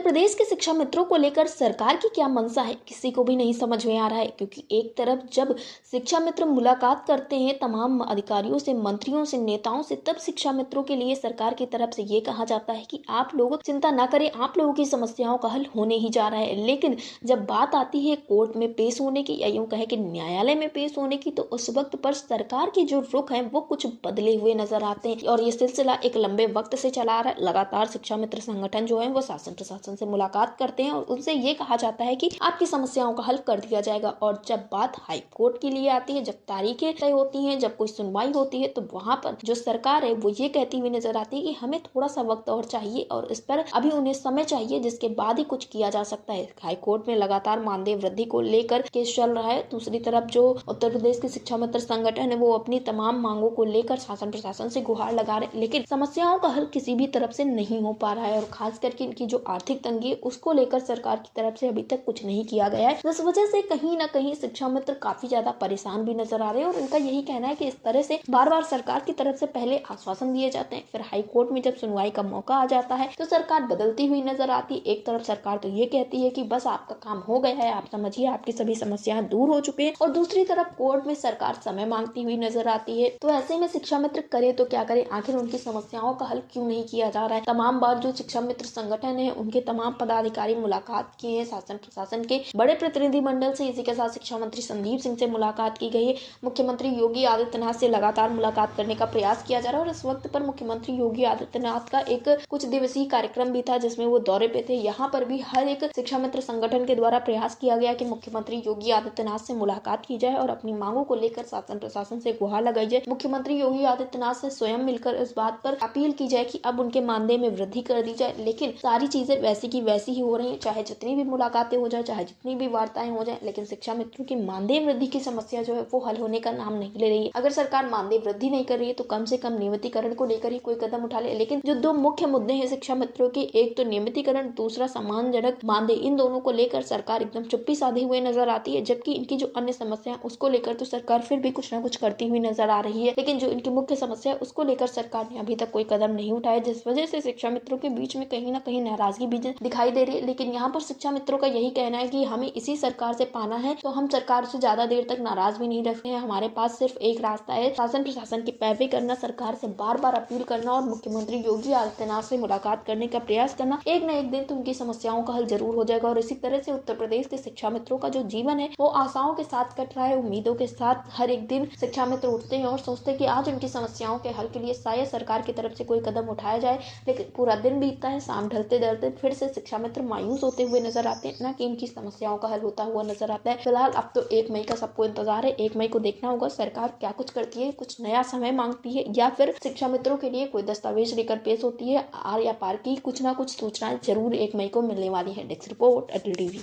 प्रदेश के शिक्षा मित्रों को लेकर सरकार की क्या मंशा है, किसी को भी नहीं समझ में आ रहा है। क्योंकि एक तरफ जब शिक्षा मित्र मुलाकात करते हैं तमाम अधिकारियों से, मंत्रियों से, नेताओं से, तब शिक्षा मित्रों के लिए सरकार की तरफ से ये कहा जाता है कि आप लोग चिंता ना करें, आप लोगों की समस्याओं का हल होने ही जा रहा है। लेकिन जब बात आती है कोर्ट में पेश होने की, या यूं कहे कि न्यायालय में पेश होने की, तो उस वक्त पर सरकार की जो रुख है वो कुछ बदले हुए नजर आते हैं। और ये सिलसिला एक लंबे वक्त से चला आ रहा है। लगातार शिक्षा मित्र संगठन जो है वो शासन प्रशासन से मुलाकात करते हैं और उनसे ये कहा जाता है कि आपकी समस्याओं का हल कर दिया जाएगा। और जब बात हाई कोर्ट के लिए आती है, जब तारीखें तय होती हैं, जब कोई सुनवाई होती है, तो वहां पर जो सरकार है वो ये कहती हुई नजर आती है कि हमें थोड़ा सा वक्त और चाहिए और इस पर अभी उन्हें समय चाहिए, जिसके बाद ही कुछ किया जा सकता है। हाई कोर्ट में लगातार मानदेय वृद्धि को लेकर केस चल रहा है। दूसरी तरफ जो उत्तर प्रदेश के शिक्षा मित्र संगठन है वो अपनी तमाम मांगों को लेकर शासन प्रशासन से गुहार लगा रहे, लेकिन समस्याओं का हल किसी भी तरफ से नहीं हो पा रहा है। और खास करके इनकी जो आर्थिक तंगी है उसको लेकर सरकार की तरफ से अभी तक कुछ नहीं किया गया है, जिस वजह से कहीं ना कहीं शिक्षा मित्र काफी ज्यादा परेशान भी नजर आ रहे हैं। और इनका यही कहना है कि इस तरह से बार बार सरकार की तरफ से पहले आश्वासन दिए जाते हैं, फिर हाई कोर्ट में जब सुनवाई का मौका आ जाता है तो सरकार बदलती हुई नजर आती है। एक तरफ सरकार तो ये कहती है कि बस आपका काम हो गया है, आप समझिए आपकी सभी समस्याएं दूर हो चुकी हैं, और दूसरी तरफ कोर्ट में सरकार समय मांगती हुई नजर आती है। तो ऐसे में शिक्षा मित्र करे तो क्या करे, आखिर उनकी समस्याओं का हल क्यों नहीं किया जा रहा है। तमाम बार जो शिक्षा मित्र संगठन है उनके तमाम पदाधिकारी मुलाकात किए हैं शासन प्रशासन के बड़े प्रतिनिधि मंडल से। इसी के साथ शिक्षा मंत्री संदीप सिंह से मुलाकात की गई है। मुख्यमंत्री योगी आदित्यनाथ से लगातार मुलाकात करने का प्रयास किया जा रहा है। और इस वक्त पर मुख्यमंत्री योगी आदित्यनाथ का एक कुछ दिवसीय कार्यक्रम भी था जिसमें वो दौरे पे थे। यहाँ पर भी हर एक शिक्षा मित्र संगठन के द्वारा प्रयास किया गया कि मुख्यमंत्री योगी आदित्यनाथ से मुलाकात की जाए और अपनी मांगों को लेकर शासन प्रशासन से गुहार लगाई जाए। मुख्यमंत्री योगी आदित्यनाथ से स्वयं मिलकर इस बात पर अपील की जाए कि अब उनके मानदेय में वृद्धि कर दी जाए। लेकिन सारी चीजें वैसी की वैसी ही हो रही है, चाहे जितनी भी मुलाकातें हो जाए, चाहे जितनी भी वार्ताएं हो जाए, लेकिन शिक्षा मित्रों की मानदेय वृद्धि की समस्या जो है वो हल होने का नाम नहीं ले रही है। अगर सरकार मानदेय वृद्धि नहीं कर रही है तो कम से कम नियमितीकरण को लेकर ही कोई कदम उठा ले। लेकिन जो दो मुख्य मुद्दे हैं शिक्षा मित्रों के, एक तो नियमितीकरण, दूसरा सम्मानजनक मानदेय, इन दोनों को लेकर सरकार एकदम चुप्पी साधे हुए नजर आती है। जबकि इनकी जो अन्य समस्या है उसको लेकर तो सरकार फिर भी कुछ ना कुछ करती हुई नजर आ रही है, लेकिन जो इनकी मुख्य समस्या है उसको लेकर सरकार ने अभी तक कोई कदम नहीं उठाया, जिस वजह से शिक्षा मित्रों के बीच में कहीं ना कहीं नाराजगी भी दिखाई दे रही है। लेकिन यहाँ पर शिक्षा मित्रों का यही कहना है कि हमें इसी सरकार से पाना है, तो हम सरकार से ज्यादा देर तक नाराज भी नहीं रखते हैं। हमारे पास सिर्फ एक रास्ता है, शासन प्रशासन की पैरवी करना, सरकार से बार बार अपील करना और मुख्यमंत्री योगी आदित्यनाथ से मुलाकात करने का प्रयास करना। एक न एक दिन तो उनकी समस्याओं का हल जरूर हो जाएगा। और इसी तरह से उत्तर प्रदेश के शिक्षा मित्रों का जो जीवन है वो आशाओं के साथ कट रहा है, उम्मीदों के साथ। हर एक दिन शिक्षा मित्र उठते हैं और सोचते हैं कि आज उनकी समस्याओं के हल के लिए शायद सरकार की तरफ से कोई कदम उठाया जाए। लेकिन पूरा दिन बीतता है, शाम ढलते ढलते फिर से शिक्षा मित्र मायूस होते हुए नजर आते हैं, ना कि इनकी समस्याओं का हल होता हुआ नजर आता है। फिलहाल अब तो 1 मई का सबको इंतजार है। 1 मई को देखना होगा सरकार क्या कुछ करती है, कुछ नया समय मांगती है या फिर शिक्षा मित्रों के लिए कोई दस्तावेज लेकर पेश होती है। आर या पार की कुछ ना कुछ सूचनाएं जरूर 1 मई को मिलने वाली है। डेस्क रिपोर्ट, अटल टीवी।